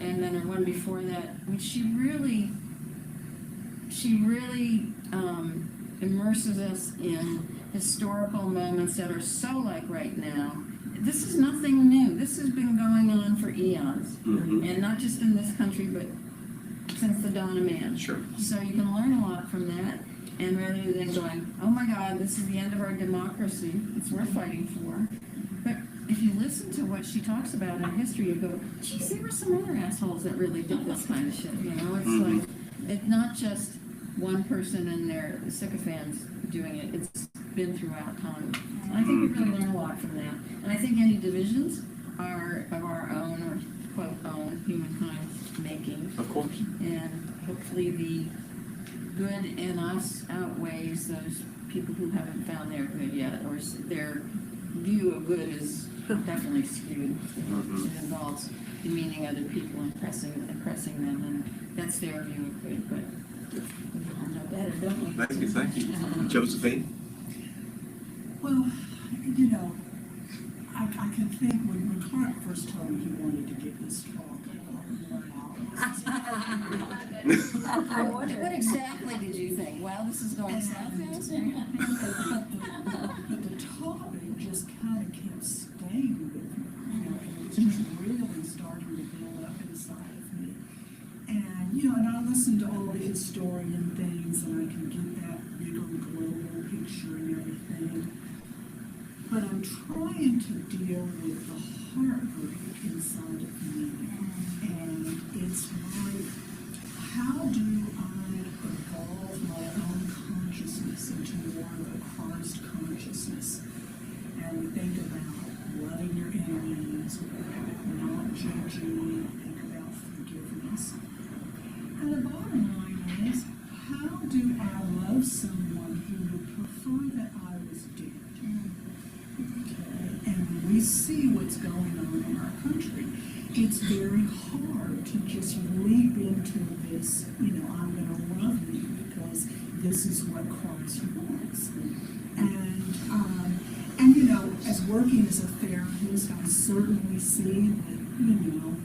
and then her one before that, I mean, she really immerses us in historical moments that are so like right now. This is nothing new. This has been going on for eons. Mhm. And not just in this country, but since the dawn of man. Sure. So you can learn a lot from that. And rather than going, oh my God, this is the end of our democracy, it's worth fighting for. But if you listen to what she talks about in history, you go, geez, there were some other assholes that really did this kind of shit. You know, it's Mhm. like, it's not just one person and their sycophants doing it. It's been throughout time. And I think we really learn a lot from that. And I think any divisions are of our own, or quote, own, humankind's making. Of course. And hopefully the good in us outweighs those people who haven't found their good yet, or their view of good is definitely skewed. It involves demeaning other people and oppressing them, and that's their view of good, but we all know better, don't we? Thank you. Josephine? Well, you know, I can think when Clark first told me he wanted to give this talk, I wonder. What exactly did you think? Well, this is going south. but the topic just kind of kept staying with me, you know, and it was just really starting to build up inside of me. And, you know, and I listen to all the historian things, and I can get that bigger global picture and everything. But I'm trying to deal with the heartbreak inside of me. And it's like, how do I evolve my own consciousness into more of a Christ consciousness? And we think about loving your enemies, not judging, think about forgiveness. And the bottom line is, how do I love someone who would prefer that I was dead? Okay. And when we see what's going on in our country, it's very hard to just leap into this, you know, I'm going to love you because this is what Christ wants. And you know, as working as a therapist, I certainly see that, you know,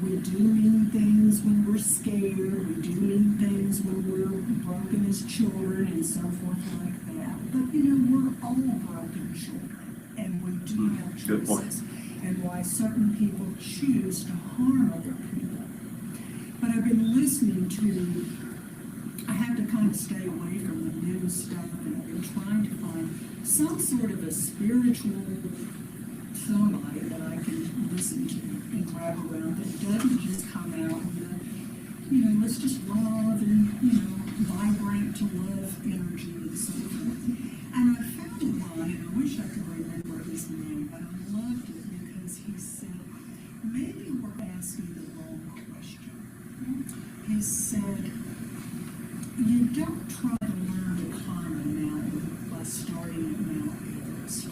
we do mean things when we're scared, we do mean things when we're broken as children and so forth like that. But, you know, we're all broken children, and we do have Good point. choices. And why certain people choose to harm other people. But I've been listening to, I have to kind of stay away from the news stuff, and I've been trying to find some sort of a spiritual somebody that I can listen to and grab around that doesn't just come out with a, you know, let's just love and, you know, vibrate to love energy and so forth. And I found one, and I wish I could remember his name, but I loved it because he said, maybe we're asking the wrong question. He said, you don't try to learn to climb a mountain by starting at Mount Everest.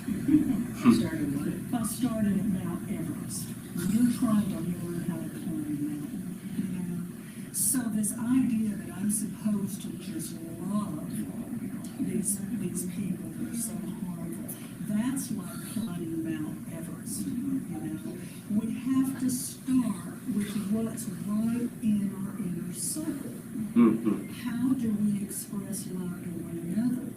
By starting at Mount Everest. You're trying to learn how to climb a mountain. You know? So this idea that I'm supposed to just love these people that are so harmful, that's like climbing Mount Everest. You know? We have to start with what's right in our inner circle. How do we express love to one another?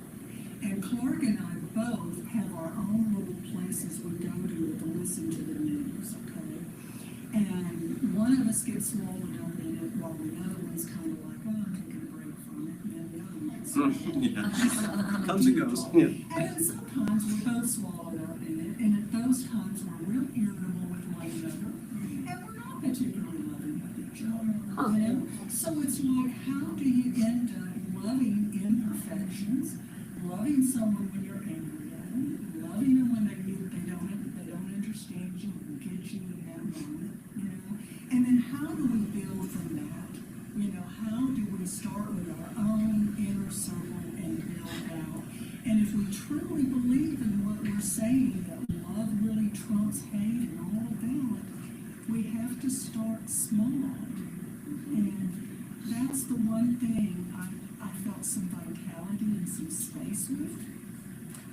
And Clark and I both have our own little places we go to listen to the news, okay? And one of us gets swallowed up in it while the other one's kind of like, oh, I'm taking a break from it. And then the other one gets swallowed up. Comes and goes. Yeah. And then sometimes we're both swallowed up in it. And at those times we're real irritable with one another. And we're not particularly loving with each other. You know? So it's like, how do you end up loving imperfections, loving someone when you're angry at them, loving them when they don't understand you and get you in that moment, you know? And then how do we build from that? You know, how do we start we have to start small. And that's the one thing I felt some vitality and some space with.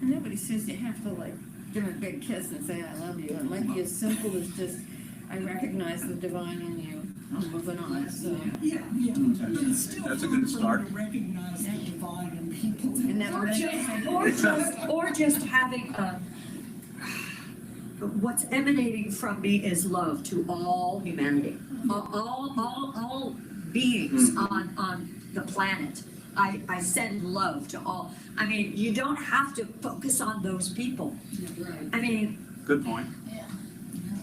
And nobody says you have to like give a big kiss and say I love you. It might be as simple as just, I recognize the divine in you. I'm moving on, so. Yeah, but it's still That's a hard good for start. me to recognize the divine in people. And that Or just having what's emanating from me is love to all humanity, all beings on the planet. I send love to all. I mean, you don't have to focus on those people. I mean, Good point.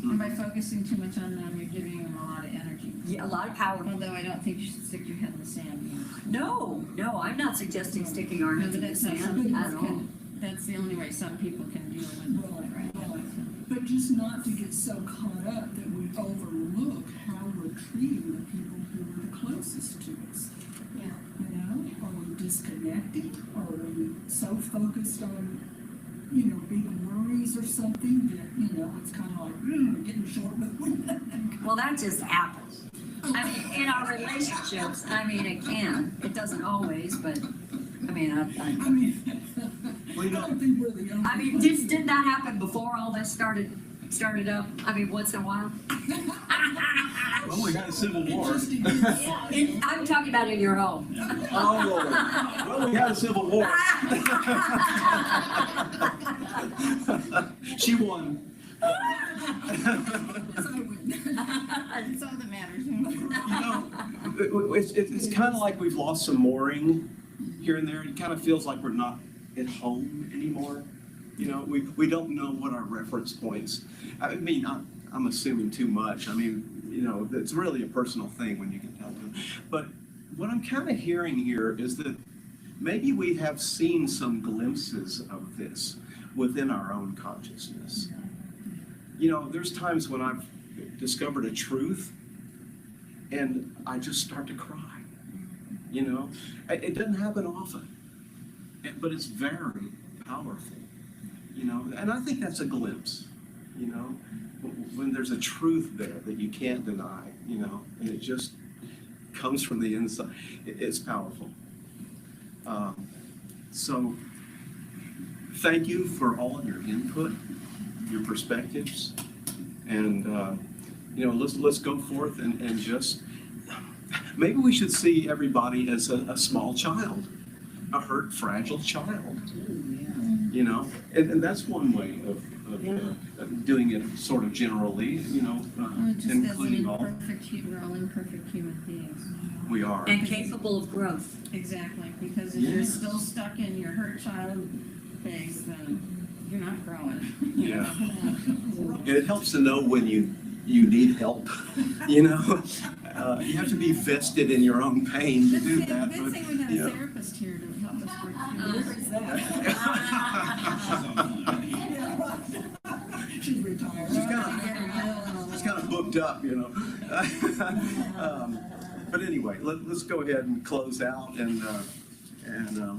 And by focusing too much on them, you're giving them a lot of energy. yeah, a lot of power. Although I don't think you should stick your head in the sand. No, I'm not suggesting sticking our No, heads but in the that's how some sand people at all. can, that's the only way some people can deal with it. Right. But just not to get so caught up that we overlook how we're treating the people who are the closest to us. Yeah. You know, are we disconnected? Are we so focused on, big worries or something that, it's kind of like, getting short with women. Well, that just happens. I mean, in our relationships, I mean, it can. It doesn't always, but I mean, I mean, Well, you I know- don't think we're the only. I mean, didn't that happen before all this started up? I mean, once in a while. Well, we had a civil war. I'm talking about in your home. Oh, well, we had a civil war. She won. That's all that matters. It's kind of like we've lost some mooring here and there. It kind of feels like we're not at home anymore. We don't know what our reference points. I mean, I'm assuming too much. I mean, it's really a personal thing when you can tell them. But what I'm kind of hearing here is that maybe we have seen some glimpses of this within our own consciousness. There's times when I've discovered a truth and I just start to cry. It doesn't happen often, but it's very powerful. And I think that's a glimpse, when there's a truth there that you can't deny, and it just comes from the inside. It's powerful. So thank you for all of your input, your perspectives, and let's go forth and just maybe we should see everybody as a small child, a hurt, fragile child. And that's one way of doing it sort of generally, Just as including all. we're all imperfect human beings. We are. And capable of growth. Exactly, because if you're still stuck in your hurt child phase, then you're not growing. Yeah. And it helps to know when you need help, You have to be vested in your own pain to do that. Good thing we got a therapist here to help us work through this. She's retired. It's kind of booked up, But anyway, let's go ahead and close out and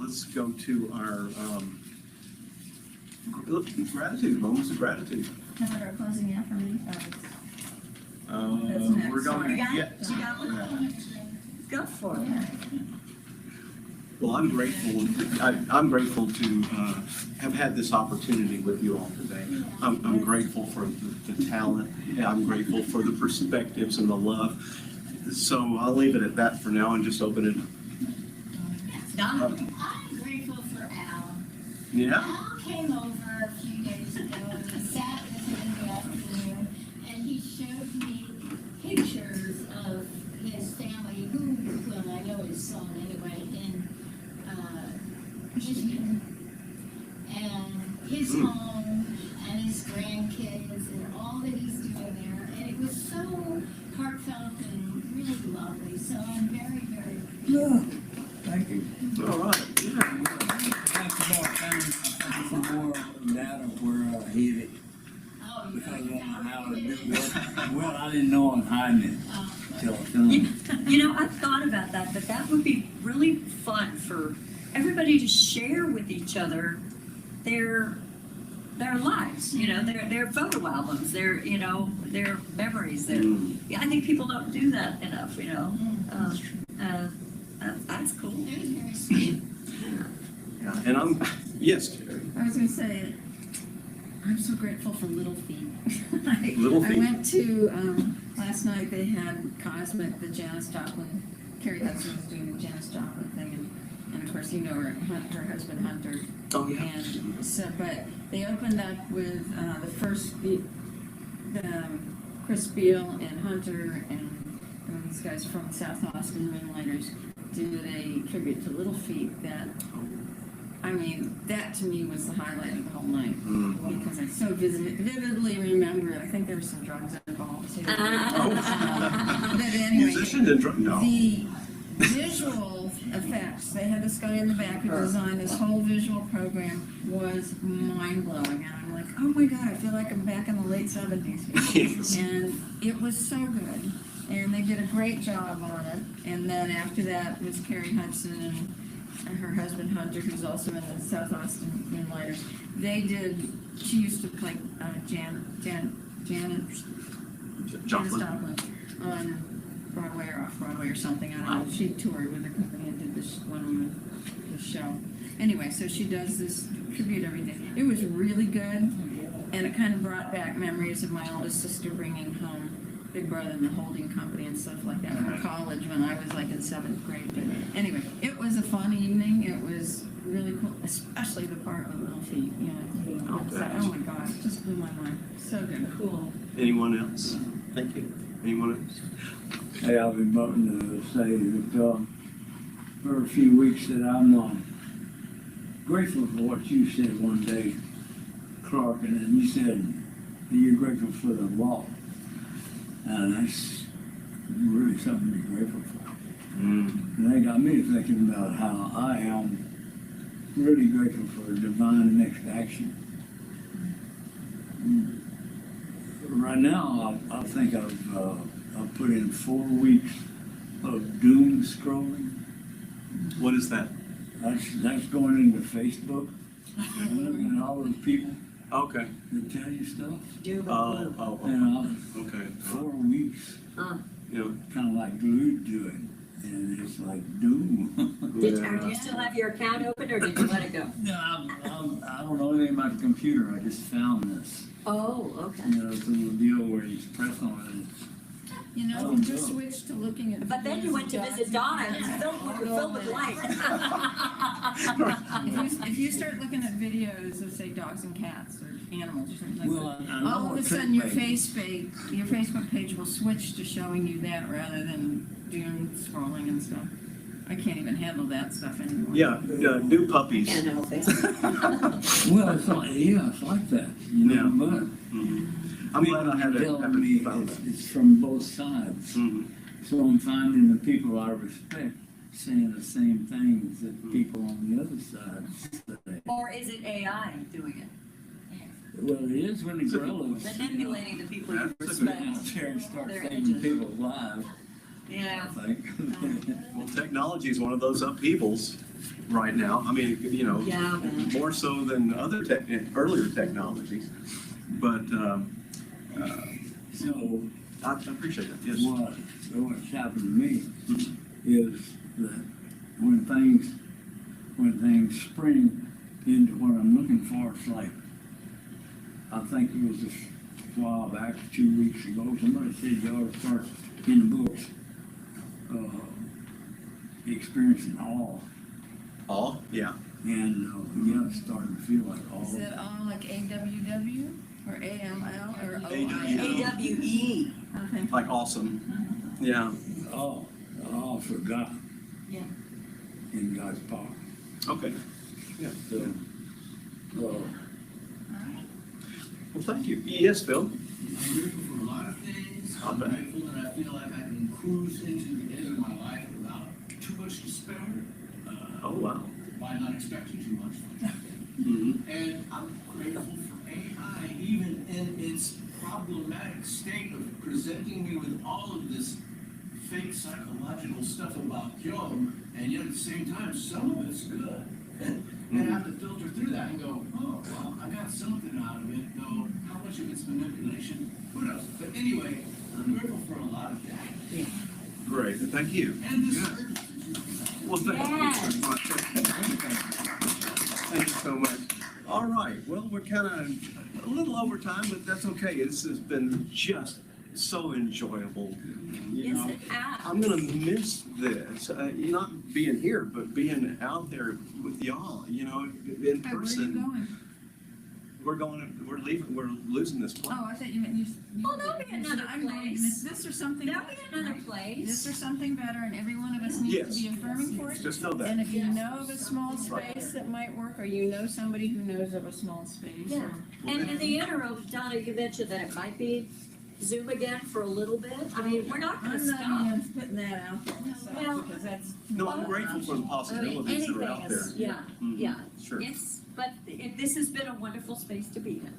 let's go to our gratitude, moments of gratitude. How about our closing affirmation? We're going to get. Go for it. Well, I'm grateful. I'm grateful to have had this opportunity with you all today. I'm grateful for the talent. I'm grateful for the perspectives and the love. So I'll leave it at that for now and just open it. Donna? I'm grateful for Al. Yeah. Al came over a few days ago and he sat with me in the afternoon and he showed me pictures of his family, well, I know his son anyway, in Michigan. And his home and his grandkids and all that he's doing there. And it was so heartfelt and really lovely. So I'm very, very Thank you. All right. Thank you for more data where I hid it. oh, Because I don't know how to do it. Well, I didn't know I'm hiding it till I thought about that would be really fun for everybody to share with each other their their lives, you know, their photo albums, their, you know, their memories, their, yeah, I think people don't do that enough, you know. That's cool. It was very sweet. Yeah, and yes, Jerry. I was gonna say, I'm so grateful for Little Feet. Little Feet. I went to, last night they had Cosmic, the Janis Joplin, Carrie Hudson was doing the Janis Joplin thing, and of course, you know her husband Hunter. Oh, yeah. And so, but they opened up with, the first, Chris Beal and Hunter and these guys from South Austin Moonlighters did a tribute to Little Feet that, I mean, that to me was the highlight of the whole night. Because I so vividly remember, I think there was some drugs involved too. But anyway, Musicians and no. the visual effects, they had this guy in the back who designed this whole visual program, was mind-blowing. And I'm like, oh my God, I feel like I'm back in the late 70s here. Yes. And it was so good. And they did a great job on it. And then after that was Carrie Hudson and her husband Hunter, who's also in the South Austin Moonlighters. They did, she used to play Janet Joplin on Broadway or off Broadway or something. I don't know. She toured with the company and did this this show. Anyway, so she does this tribute every day. It was really good, and it kind of brought back memories of my oldest sister bringing home Big Brother and the Holding Company and stuff like that from college when I was like in 7th grade. But anyway, it was a fun evening. It was really cool, especially the part with Little Feet. You know, Okay. oh my God, it just blew my mind. So good. Cool. Anyone else? Thank you. Anyone else? Hey, I've been wanting to say that, for a few weeks that I'm, grateful for what you said one day, Clark, and then you said that you're grateful for the law. And that's really something to be grateful for. And that got me thinking about how I am really grateful for divine next action. Right now, I think I've put in 4 weeks of doom scrolling. What is that? That's going into Facebook and all those people Okay. that tell you stuff. Oh, And okay. 4 weeks, You know, kind of like glued to it, and it's like doom. Do you still have your account open, or did you let it go? No, I don't know anything about the computer. I just found this. Oh, okay. You know, it's a little deal where you press on it. You know, Oh, you just no. switched to looking at. But then you went to visit Donna, and it's filled with light. If you start looking at videos of, say, dogs and cats or animals or something Well, like I that, know all of what a sudden your clickbait- Facebook page will switch to showing you that rather than doom scrolling and stuff. I can't even handle that stuff anymore. yeah, new puppies. Can't help it. Well, it's like that, you know, Yeah. but. I'm glad I Telling me found that. it's from both sides. Mhm. So I'm finding the people I respect saying the same things that people on the other side say. Or is it AI doing it? Well, it is when it grows. Manipulating the people you That's a good respect. Out there and start They're saving into- people's lives, Yeah. I think. Well, technology is one of those upheavals right now. I mean, you know, Yeah. more so than other earlier technologies. But So I appreciate that. Yes. what's happened to me is that when things spring into what I'm looking for, it's like, I think it was a while back, 2 weeks ago, somebody said you ought to start in the books, experiencing awe. All? Yeah. And, yeah, it's starting to feel like Is awe. it all like AWW or AML or OI? AWE. Okay. Like awesome. Yeah. All for God. Yeah. In God's power. Okay. So, Well, thank you. Yes, Phil? I'm grateful for a lot of things. I'll I'm bet. grateful that I feel like I can cruise into the end of my life without too much despair. Oh, wow. By not expecting too much. Mm-hmm. And I'm grateful for AI, even in its problematic state of presenting me with all of this fake psychological stuff about Job, and yet at the same time, some of it's good. And I have to filter through that and go, oh, well, I got something out much of it's manipulation, who knows? But anyway, I'm grateful for a lot of that. Great, thank you. And the Good. service. Well, thank you Yes. very much. Thank you so much. All right, well, we're kind of a little over time, but that's okay. This has been just so enjoyable. You Yes, know, it has. I'm gonna miss this, not being here, but being out there with y'all, in Hey, where are you person. going? We're leaving, we're losing this place. Oh, I thought you meant you. Oh, there'll be another I'm going to place. miss this or something. There'll be another This place. or something better, and every one of us needs Yes. to be affirming for it. Just know that. And if you know of a small space that might work, or you know somebody who knows of a small space. Yeah. or- And in the interim, Donna, you mentioned that it might be Zoom again for a little bit. I mean, we're not gonna I'm not stop. even putting that out there Well, myself, because that's. No, I'm grateful for the I mean, possibilities that are out anything there. is, yeah, Mhm. yeah. Sure. But this has been a wonderful space to be in.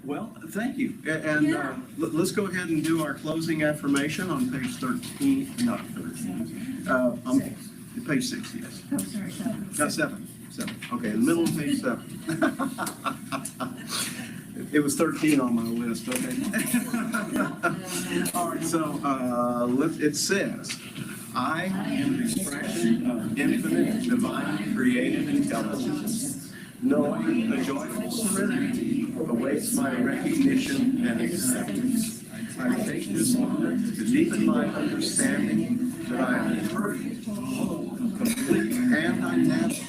Well, thank you. And Yeah. let's go ahead and do our closing affirmation on page 13, not 13. Page 6, yes. Oh, sorry, sorry. No, 7. Okay, in the middle of page 7. It was 13 on my list, okay? All right, so it says, I am the expression of infinite divine creative intelligence. Knowing a joyful serenity awaits my recognition and acceptance. I take this moment to deepen my understanding that I am perfect, whole, complete, and dynamic.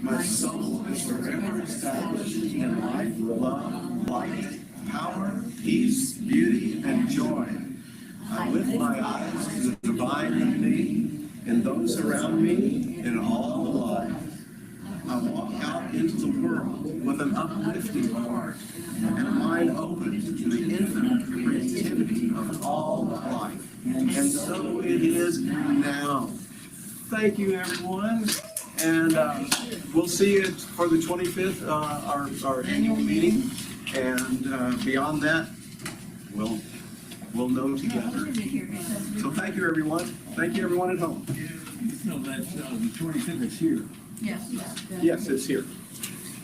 My soul is forever established in life, love, light, power, peace, beauty, and joy. I lift my eyes to the divine in me, in those around me, in all of life. I walk out into the world with an uplifting heart and a mind open to the infinite creativity of all of life. And so it is now. Thank you, everyone. And we'll see you for the 25th, our annual meeting. And beyond that, we'll know together. So thank you, everyone. Thank you, everyone at home. No, that's, the 25th is here. Yes. Yes, it's here.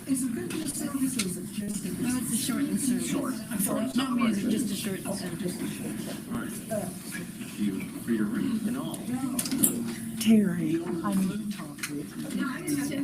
Is it good news service or is it just a? No, it's a shortened service. Short. No music, just a shortened service. All right. Thank you for your reading and all. Terry, I need to talk with you.